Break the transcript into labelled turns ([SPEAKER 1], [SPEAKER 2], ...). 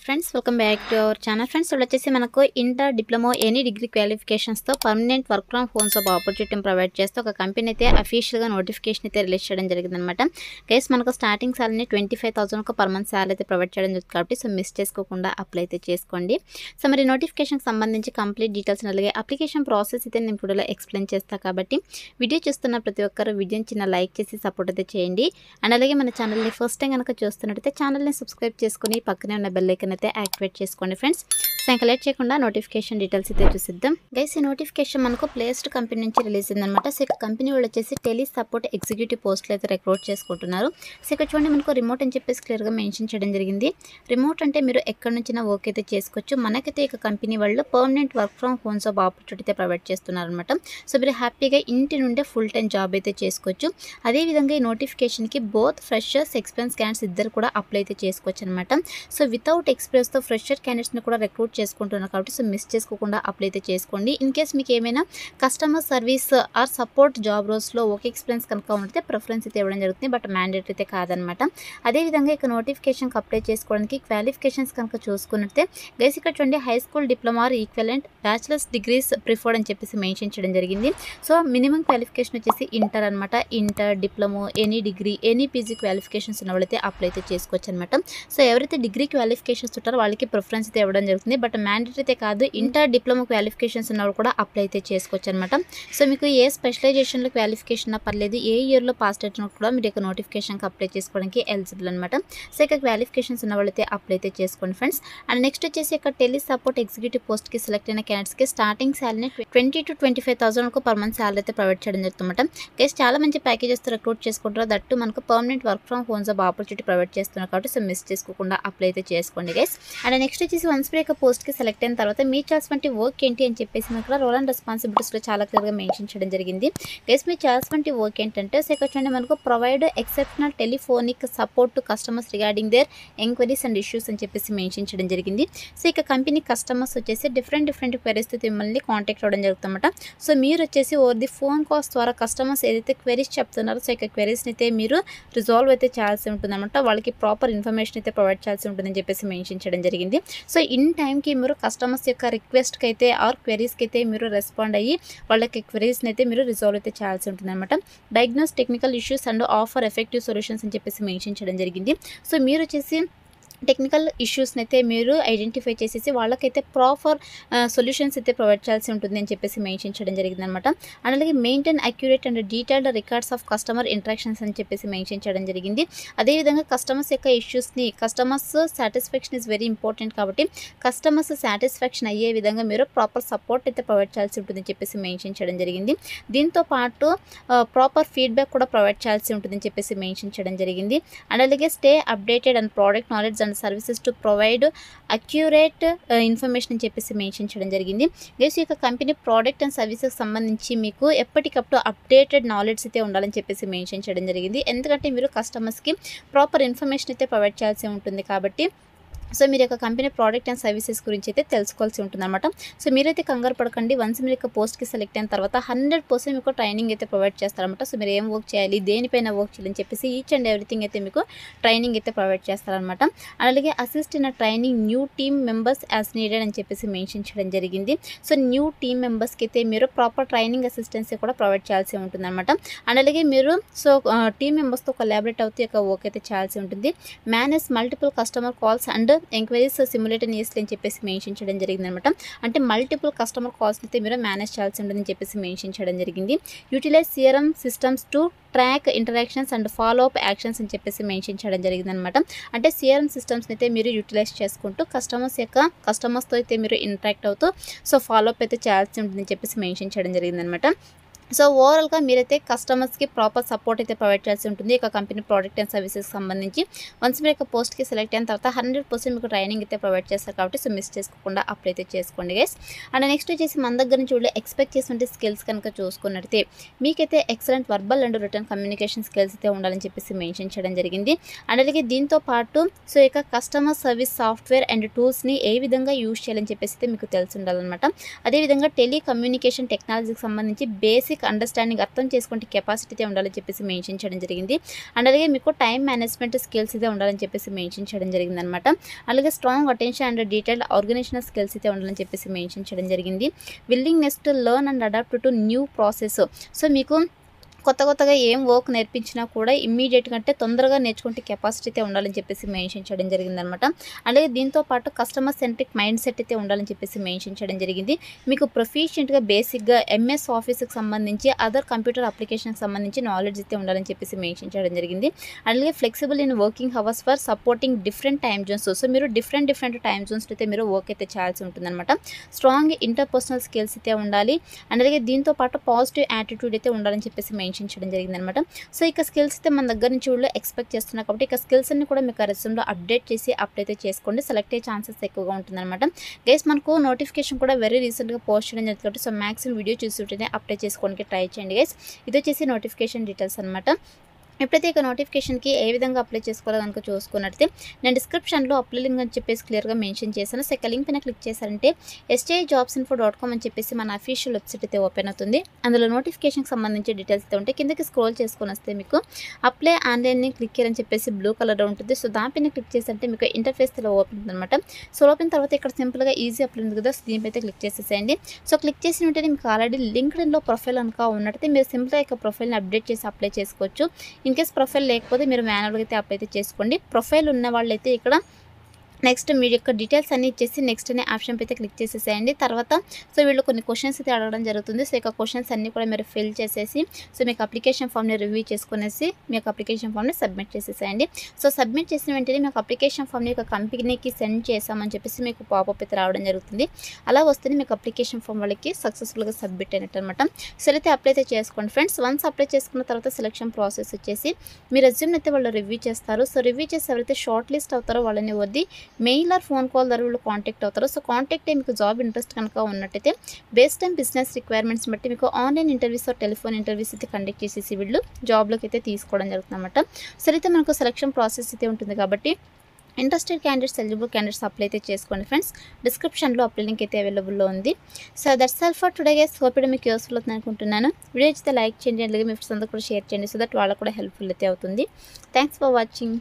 [SPEAKER 1] Friends welcome back to our channel friends వచ్చేసి మనకు inter diploma any degree క్వాలిఫికేషన్స్తో permanent work from home job ఆపర్చునిటీని provide చేస్తూ ఒక కంపెనీ అయితే అఫీషియల్గా నోటిఫికేషన్ అయితే రిలీజ్ చేయడం జరిగిందనమాట. గైస్ మనకు starting salary 25,000 per month salary అయితే ప్రొవైడ్ చేయడం జరుగుతుంది కాబట్టి సో మిస్ చేసుకోకుండా అప్లై అయితే చేసుకోండి. సో మరి నోటిఫికేషన్కి సంబంధించి కంప్లీట్ డీటెయిల్స్ అలాగే అప్లికేషన్ ప్రాసెస్ అయితే నేను వీడియోలో ఎక్స్ప్లెయిన్ చేస్తాను కాబట్టి వీడియో చూస్తున్న ప్రతి ఒక్కరు వీడియోని చిన్న లైక్ చేసి సపోర్ట్ అయితే చేయండి. అండ్ అలాగే మన ఛానల్ని ఫస్ట్ టైం కనుక చూస్తున్నట్టయితే ఛానల్ని సబ్స్క్రైబ్ చేసుకుని పక్కనే ఉన్న బెల్ ఐకాన్ అయితే యాక్టివేట్ చేసుకోండి ఫ్రెండ్స్. సో ఇంకా లేట్ చేయకుండా నోటిఫికేషన్ డీటెయిల్స్ అయితే చూసిద్దాం. గైస్ ఈ నోటిఫికేషన్ మనకు ప్లేస్డ్ కంపెనీ నుంచి రిలీజ్ అయిందనమాట. సో ఇక కంపెనీ వాళ్ళు వచ్చేసి టెలి సపోర్ట్ ఎగ్జిక్యూటివ్ పోస్టులు అయితే రిక్రూట్ చేసుకుంటున్నారు. సో ఇక్కడ చూడండి మనకు రిమోట్ అని చెప్పేసి క్లియర్గా మెన్షన్ చేయడం జరిగింది. రిమోట్ అంటే మీరు ఎక్కడి నుంచినా వర్క్ అయితే చేసుకోవచ్చు. మనకైతే ఇక కంపెనీ వాళ్ళు permanent work from home job opportunity అయితే ప్రొవైడ్ చేస్తున్నారు అనమాట. సో మీరు హ్యాపీగా ఇంటి నుండే ఫుల్ టైం జాబ్ అయితే చేసుకోవచ్చు. అదేవిధంగా ఈ నోటిఫికేషన్కి బోత్ ఫ్రెషర్స్ ఎక్స్పీరియన్స్ క్యాండిడేట్స్ ఇద్దరు కూడా అప్లై అయితే చేసుకోవచ్చు అనమాట. సో వితౌట్ ఎక్స్పీరియన్స్తో ఫ్రెషర్ క్యాండిడేట్స్ని కూడా రిక్రూట్ చేసుకుంటున్నారు కాబట్టి సో మిస్ చేసుకోకుండా అప్లై అయితే చేసుకోండి. ఇన్ కేస్ మీకు ఏమైనా customer service or support job రోల్స్లో ఒక ఎక్స్పీరియన్స్ కనుక ఉంటే ప్రిఫరెన్స్ అయితే ఇవ్వడం జరుగుతుంది, బట్ మ్యాండేటరీ అయితే కాదనమాట. అదేవిధంగా ఇక నోటిఫికేషన్కి అప్లై చేసుకోవడానికి క్వాలిఫికేషన్స్ కనుక చూసుకున్నట్టే గైస్ ఇక్కడ చూడండి high school diploma equivalent bachelors degrees preferred అని చెప్పేసి మెన్షన్ చేయడం జరిగింది. సో మినిమం క్వాలిఫికేషన్ వచ్చేసి ఇంటర్ అనమాట. Inter diploma any degree any PG qualifications ఉన్న వాళ్ళైతే అప్లై అయితే చేసుకోవచ్చు అనమాట. సో ఎవరైతే డిగ్రీ క్వాలిఫికేషన్స్ ఉంటారో వాళ్ళకి ప్రిఫరెన్స్ అయితే ఇవ్వడం జరుగుతుంది, బట్ మ్యాండేటరీ అయితే కాదు. ఇంటర్ డిప్లొమా క్వాలిఫికేషన్స్ ఉన్న వాళ్ళు కూడా అప్లై అయితే చేసుకోవచ్చు అనమాట. సో మీకు ఏ స్పెషలైజేషన్లో క్వాలిఫికేషన్ పర్లేదు, ఏ ఇయర్లో పాస్ అయినా కూడా మీరు ఇక నోటిఫికేషన్కి అప్లై చేసుకోవడానికి ఎలిజిబుల్ అనమాట. సో ఇక క్వాలిఫికేషన్స్ ఉన్న వాళ్ళైతే అప్లై అయితే చేసుకోండి ఫ్రెండ్స్. అండ్ నెక్స్ట్ వచ్చేసి ఇక టెలి సపోర్ట్ ఎగ్జిక్యూటివ్ పోస్ట్కి సెలెక్ట్ అయిన క్యాండిడేట్స్కి starting salary 20,000 to 25,000 per month salary అయితే ప్రొవైడ్ చేయడం జరుగుతుందన్నమాట. గైస్ చాలా మంచి ప్యాకేజెస్తో రిక్రూట్ చేసుకుంటారు, దట్టు మనకు permanent work from home job opportunity provide చేస్తున్నారు కాబట్టి సో మిస్ చేసుకోకుండా అప్లై అయితే చేసుకోండి గైస్. అండ్ నెక్స్ట్ వచ్చేసి వన్స్ మీరు ఇక పోస్ట్కి సెలెక్ట్ అయిన తర్వాత మీ చేయాల్సిన వర్క్ ఏంటి అని చెప్పేసి మనకు రోల్ అండ్ రెస్పాన్సిబిలిటీస్లో చాలా క్లియర్గా మెన్షన్ చేయడం జరిగింది. గైస్ మీరు చేయాల్సిన వర్క్ ఏంటంటే సో ఇక్కడ చూడండి మనకు provide exceptional telephonic support to customers regarding their enquiries and issues అని చెప్పేసి మెన్షన్ చేయడం జరిగింది. సో ఇక కంపెనీ కస్టమర్స్ వచ్చేసి డిఫరెంట్ క్వెరీస్ తో మిమ్మల్ని కాంటాక్ట్ అవ్వడం జరుగుతుందన్నమాట. సో మీరు వచ్చేసి ఓవర్ ది ఫోన్ కాల్స్ ద్వారా కస్టమర్స్ ఏదైతే క్వెరీస్ చెప్తున్నారో సో ఇక క్వెరీస్ని అయితే మీరు రిజాల్వ్ అయితే చేయాల్సి ఉంటుందన్నమాట. వాళ్ళకి ప్రాపర్ ఇన్ఫర్మేషన్ అయితే ప్రొవైడ్ చేయాల్సి ఉంటుందని చెప్పేసి మెన్షన్ చేయడం జరిగింది. సో ఇన్ టైంకి మీరు కస్టమర్స్ యొక్క రిక్వెస్ట్కి అయితే ఆర్ క్వెరీస్కి అయితే మీరు రెస్పాండ్ అయ్యి వాళ్ళకి క్వెరీస్ని అయితే మీరు రిజాల్వ్ అయితే చేయాల్సి ఉంటుందన్నమాట. Diagnose technical issues and offer effective solutions అని చెప్పేసి మెన్షన్ చేయడం జరిగింది. సో మీరు వచ్చేసి టెక్నికల్ ఇష్యూస్ని అయితే మీరు ఐడెంటిఫై చేసేసి వాళ్ళకైతే ప్రాపర్ సొల్యూషన్స్ అయితే ప్రొవైడ్ చేయాల్సి ఉంటుంది అని చెప్పేసి మెన్షన్ చేయడం జరిగింది అనమాట. అండ్ అలాగే maintain accurate and detailed records of customer interactions అని చెప్పేసి మెన్షన్ చేయడం జరిగింది. అదేవిధంగా కస్టమర్స్ యొక్క ఇష్యూస్ని customers satisfaction is very important కాబట్టి కస్టమర్స్ సాటిస్ఫాక్షన్ అయ్యే విధంగా మీరు ప్రాపర్ సపోర్ట్ అయితే ప్రొవైడ్ చేయాల్సి ఉంటుందని చెప్పేసి మెన్షన్ చేయడం జరిగింది. దీంతో పాటు ప్రాపర్ ఫీడ్బ్యాక్ కూడా ప్రొవైడ్ చేయాల్సి ఉంటుందని చెప్పేసి మెన్షన్ చేయడం జరిగింది. అండ్ అలాగే stay updated and product knowledge and services to provide accurate information అని చెప్పేసి మెన్షన్ చేయడం జరిగింది. గైస్ ఈ కంపెనీ ప్రోడక్ట్ అండ్ సర్వీసెస్ సంబంధించి మీకు ఎప్పటికప్పుడు అప్డేటెడ్ నాలెడ్జ్ అయితే ఉండాలని చెప్పేసి మెన్షన్ చేయడం జరిగింది. ఎందుకంటే మీరు కస్టమర్స్కి ప్రాపర్ ఇన్ఫర్మేషన్ అయితే ప్రొవైడ్ చేయాల్సి ఉంటుంది కాబట్టి సో మీరు యొక్క కంపెనీ ప్రోడక్ట్ అండ్ సర్వీసెస్ గురించి అయితే తెలుసుకోవాల్సి ఉంటుంది అనమాట. సో మీరైతే కంగారు పడకండి. వన్స్ మీరు యొక్క పోస్ట్కి సెలెక్ట్ అయిన తర్వాత 100% మీకు ట్రైనింగ్ అయితే ప్రొవైడ్ చేస్తారనమాట. సో మీరు ఏం వర్క్ చేయాలి, దేనిపైన వర్క్ చేయాలని చెప్పేసి ఈచ్ అండ్ ఎవ్రీథింగ్ అయితే మీకు ట్రైనింగ్ అయితే ప్రొవైడ్ చేస్తారనమాట. అలాగే assist in training new team members as needed అని చెప్పేసి మెన్షన్ చేయడం జరిగింది. సో న్యూ టీమ్ మెంబర్స్కి అయితే మీరు ప్రాపర్ ట్రైనింగ్ అసిస్టెన్సీ కూడా ప్రొవైడ్ చేయాల్సి ఉంటుంది అనమాట. అండ్ అలాగే మీరు సో టీమ్ మెంబర్స్తో కొలాబరేట్ అవుతూ యొక్క వర్క్ అయితే చేయాల్సి ఉంటుంది. Manage multiple customer calls and enquiries simultaneously అని చెప్పేసి మెన్షన్ చేయడం జరిగింది అనమాట. అంటే మల్టిపుల్ కస్టమర్ కాల్స్ అయితే మీరు మేనేజ్ చేయాల్సి ఉంటుందని చెప్పేసి మెన్షన్ చేయడం జరిగింది. Utilise CRM systems to track interactions and follow up actions అని చెప్పేసి మెన్షన్ చేయడం జరిగింది అనమాట. అంటే సిఆర్ఎం సిస్టమ్స్ని అయితే మీరు యూటిలైజ్ చేసుకుంటూ కస్టమర్స్తో అయితే మీరు ఇంటరాక్ట్ అవుతూ సో ఫాలో అప్ అయితే చేయాల్సి ఉంటుందని చెప్పేసి మెన్షన్ చేయడం జరిగింది అనమాట. సో ఓవరాల్గా మీరైతే కస్టమర్స్కి ప్రాపర్ సపోర్ట్ అయితే ప్రొవైడ్ చేయాల్సి ఉంటుంది ఇక కంపెనీ ప్రోడక్ట్ అండ్ సర్వీసెస్ సంబంధించి. వన్స్ మీరు ఇక పోస్ట్కి సెలెక్ట్ అయిన తర్వాత 100% మీకు ట్రైనింగ్ అయితే ప్రొవైడ్ చేస్తారు కాబట్టి సో మిస్ చేసుకోకుండా అప్లై అయితే చేసుకోండి గైస్. అండ్ నెక్స్ట్ వచ్చేసి మన దగ్గర నుంచి చూడలే ఎక్స్పెక్ట్ చేసిన స్కిల్స్ కనుక చూసుకున్నట్టయితే మీకైతే excellent verbal and return communication skills అయితే ఉండాలని చెప్పేసి మెన్షన్ చేయడం జరిగింది. అండ్ అలాగే దీంతో పాటు సో ఇక కస్టమర్ సర్వీస్ సాఫ్ట్వేర్ అండ్ టూల్స్ని ఏ విధంగా యూజ్ చేయాలని చెప్పేసి అయితే మీకు తెలిసి ఉండాలన్నమాట. అదేవిధంగా టెలికమ్యూనికేషన్ టెక్నాలజీకి సంబంధించి బేసిక్ మీకు అండర్స్టాండింగ్ అర్థం చేసుకుంటే కెపాసిటీ అయితే ఉండాలని చెప్పేసి మెన్షన్ చేయడం జరిగింది. అండ్ అలాగే మీకు టైం మేనేజ్మెంట్ స్కిల్స్ అయితే ఉండాలని చెప్పేసి మెన్షన్ చేయడం జరిగిందనమాట. అలాగే strong attention and detailed organisational skills అయితే ఉండాలని చెప్పేసి మెన్షన్ చేయడం జరిగింది. Willingness to learn and adapt to new process. So మీకు కొత్తగా ఏం వర్క్ నేర్పించినా కూడా ఇమ్మీడియట్గా అంటే తొందరగా నేర్చుకుంటే కెపాసిటీ అయితే ఉండాలని చెప్పేసి మెన్షన్ చేయడం జరిగిందనమాట. అలాగే దీంతో పాటు కస్టమర్ సెంట్రిక్ మైండ్ సెట్ అయితే ఉండాలని చెప్పేసి మెన్షన్ చేయడం జరిగింది. మీకు ప్రొఫిషియెంట్గా బేసిక్గా ఎంఎస్ ఆఫీస్కి సంబంధించి అదర్ కంప్యూటర్ అప్లికేషన్కి సంబంధించి నాలెడ్జ్ అయితే ఉండాలని చెప్పేసి మెన్షన్ చేయడం జరిగింది. అలాగే flexible in working hours for supporting different time Jones. So మీరు డిఫరెంట్ టైమ్ జోన్స్ అయితే మీరు వర్క్ అయితే చేయాల్సి ఉంటుందన్నమాట. స్ట్రాంగ్ ఇంటర్పర్సనల్ స్కిల్స్ అయితే ఉండాలి. అండ్ అలాగే దీంతో పాటు పాజిటివ్ యాటిట్యూడ్ అయితే ఉండాలని చెప్పేసి మెన్షన్ చేయడం జరిగిందనమాట. సో ఇక స్కిల్స్ అయితే మన దగ్గర నుంచి వాళ్ళు ఎక్స్పెక్ట్ చేస్తున్నారు కాబట్టి ఇక స్కిల్స్ అన్ని కూడా మీకు రెజ్యూమ్లో అప్డేట్ చేసి అప్లై అయితే చేసుకోండి. సెలెక్ట్ అయ్యే ఛాన్సెస్ ఎక్కువగా ఉంటుందన్నమాట. గైస్ మనకు నోటిఫికేషన్ కూడా వెరీ రీసెంట్గా పోస్ట్ చేయడం జరుగుతుంది కాబట్టి సో మ్యాక్సిమం వీడియో చూస్తుంటేనే అప్లై చేసుకోవడానికి ట్రై చేయండి గైస్. ఇది వచ్చేసి నోటిఫికేషన్ డీటెయిల్స్ అనమాట. ఎప్పుడైతే ఇక నోటిఫికేషన్కి ఏ విధంగా అప్లై చేసుకోవాలో కనుక చూసుకున్నట్లయితే నేను డిస్క్రిప్షన్లో అప్లై లింక్ అని చెప్పేసి క్లియర్గా మెన్షన్ చేశాను. సో ఇక లింక్ పైన క్లిక్ చేశారంటే sjobsinfo.com అని చెప్పేసి మన అఫీషియల్ వెబ్సైట్ అయితే ఓపెన్ అవుతుంది. అందులో నోటిఫికేషన్కి సంబంధించి డీటెయిల్స్ అయితే ఉంటాయి. కిందకి స్క్రోల్ చేసుకొని వస్తే మీకు అప్లై ఆన్లైన్ని క్లిక్ చేయాలని చెప్పేసి బ్లూ కలర్లో ఉంటుంది. సో దానిపైన క్లిక్ చేశారంటే మీకు ఇంటర్ఫేస్ ఇలా ఓపెన్ ఉందన్నమాట. సో ఓపెన్ తర్వాత ఇక్కడ సింపుల్గా ఈజీ అప్లై ఉంది కదా, సో దీనిపైతే క్లిక్ చేసేసేయండి. సో క్లిక్ చేసిన వెంటనే మీకు ఆల్రెడీ లింక్డ్ఇన్లో ప్రొఫైల్ కనుక ఉన్నట్టయితే మీరు సింపుల్గా ఇక ప్రొఫైల్ని అప్డేట్ చేసి అప్లై చేసుకోవచ్చు. ఇన్ కేస్ ప్రొఫైల్ లేకపోతే మీరు మాన్యువల్గా అయితే అప్లై అయితే చేసుకోండి. ప్రొఫైల్ ఉన్న వాళ్ళైతే ఇక్కడ నెక్స్ట్ మీ యొక్క డీటెయిల్స్ అన్ని ఇచ్చేసి నెక్స్ట్ అనే ఆప్షన్ అయితే క్లిక్ చేసేసేయండి. తర్వాత సో వీళ్ళు కొన్ని క్వశ్చన్స్ అయితే అడగడం జరుగుతుంది. సో ఇక క్వశ్చన్స్ అన్ని కూడా మీరు ఫిల్ చేసేసి సో మీకు అప్లికేషన్ ఫామ్ని రివ్యూ చేసుకునేసి మీ యొక్క అప్లికేషన్ ఫామ్ని సబ్మిట్ చేసేసేయండి. సో సబ్మిట్ చేసిన వెంటనే మీకు అప్లికేషన్ ఫామ్ని ఒక కంపెనీకి సెండ్ చేసామని చెప్పేసి మీకు పాపప్ అయితే రావడం జరుగుతుంది. అలా వస్తేనే మీకు అప్లికేషన్ ఫామ్ వాళ్ళకి సక్సెస్ఫుల్గా సబ్మిట్ అయినట్టు అనమాట. సో అయితే అప్లై అయితే చేసుకోండి ఫ్రెండ్స్. వన్స్ అప్లై చేసుకున్న తర్వాత సెలక్షన్ ప్రాసెస్ వచ్చేసి మీ రెజ్యూమ్ని అయితే వాళ్ళు రివ్యూ చేస్తారు. సో రివ్యూ చేసి ఎవరైతే షార్ట్ లిస్ట్ అవుతారో వాళ్ళని వద్ది మెయిల్ ఆర్ ఫోన్ కాల్ ద్వారా వీళ్ళు కాంటాక్ట్ అవుతారు. సో కాంటాక్ట్ అయ్యి మీకు జాబ్ ఇంట్రెస్ట్ కనుక ఉన్నట్టయితే బేస్డ్ ఆన్ బిజినెస్ రిక్వైర్మెంట్స్ బట్టి మీకు online interviews or telephone interviews అయితే కండక్ట్ చేసేసి వీళ్ళు జాబ్లోకి అయితే తీసుకోవడం జరుగుతుంది అనమాట. సో అయితే మనకు సెలక్షన్ ప్రాసెస్ అయితే ఉంటుంది కాబట్టి interested candidates eligible candidates apply అయితే చేసుకోండి ఫ్రెండ్స్. డిస్క్రిప్షన్లో అప్లై లింక్ అయితే అవైలబుల్లో ఉంది. So that's all for today guys. Hope ఇది మీకు యూస్ఫుల్ అవుతుంది అనుకుంటున్నాను. వీడియో అయితే లైక్ చేయండి, అలాగే మీ ఫ్రెండ్స్ అందరూ కూడా షేర్ చేయండి సో దట్ వాళ్ళకు కూడా హెల్ప్ఫుల్ అయితే అవుతుంది. Thanks for watching.